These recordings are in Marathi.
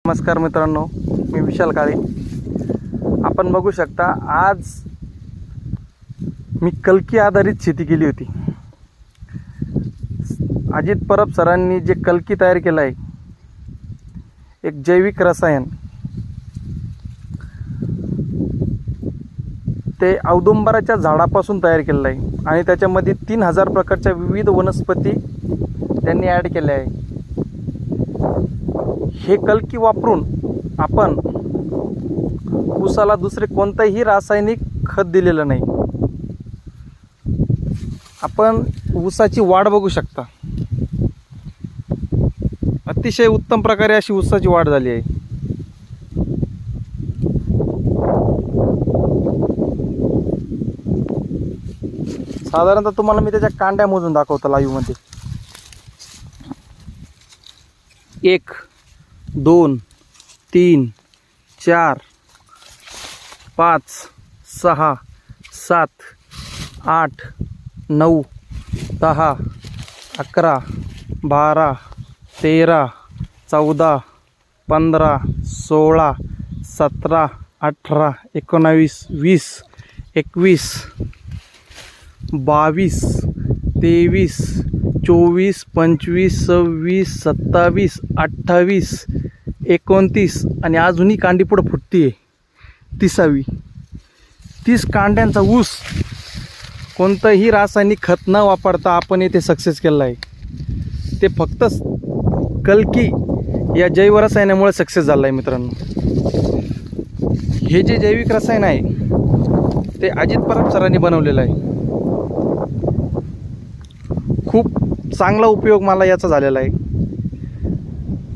नमस्कार मित्रांनो, मी विशाल काळे. आपण बघू शकता, आज मी कलकी आधारित शेती केली होती. अजित परब सरांनी जे कलकी तयार केलं आहे, एक जैविक रसायन, ते औदुंबराच्या झाडापासून तयार केलेलं आहे आणि त्याच्यामध्ये 3000 प्रकारच्या विविध वनस्पती त्यांनी ॲड केल्या आहे. हे कलकी वापरून आपण ऊसाला दुसरे कोणतेही रासायनिक खत दिलेलं नाही. आपण ऊसाची वाढ बघू शकता, अतिशय उत्तम प्रकारे अशी ऊसाची वाढ झाली आहे. साधारणतः तुम्हाला मी त्याच्या कांड्या मोजून दाखवतो लाईव्ह मध्ये. 1 2 3 4 5 6 7 8 9 10 11 12 13 14 15 16 17 18 19 20 21 22 23 24 25 26 27 28 29 आणि अजूनही कांडी पुढं फुटती आहे 30वी. 30 कांड्यांचा ऊस कोणतंही रासायनिक खत न वापरता आपण येथे सक्सेस केलं आहे. ते फक्त कलकी या जैव रसायनामुळे सक्सेस झालं आहे. मित्रांनो, हे जे जैविक रसायन आहे ते अजित परब सरांनी बनवलेलं आहे. खूप चांगला उपयोग मला याचा झालेला आहे.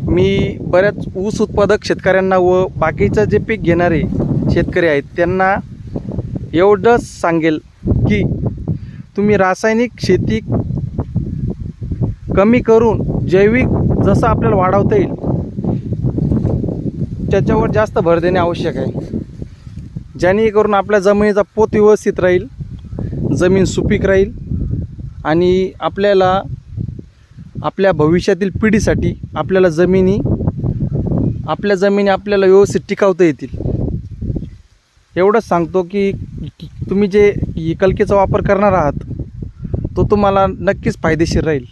मी बऱ्याच ऊस उत्पादक शेतकऱ्यांना व बाकीचं जे पीक घेणारे शेतकरी आहेत त्यांना एवढंच सांगेल की तुम्ही रासायनिक शेती कमी करून जैविक जसं आपल्याला वाढवता येईल त्याच्यावर जास्त भर देणे आवश्यक आहे. जेणेकरून आपल्या जमिनीचा पोत व्यवस्थित राहील, जमीन सुपीक राहील आणि आपल्याला आपल्या भविष्यातील पिढीसाठी आपल्या जमिनी आपल्याला व्यवस्थित टिकवता येतील. एवढंच सांगतो की तुम्ही जे कलकीचा वापर करणार आहात तो तुम्हाला नक्कीच फायदेशीर राहील.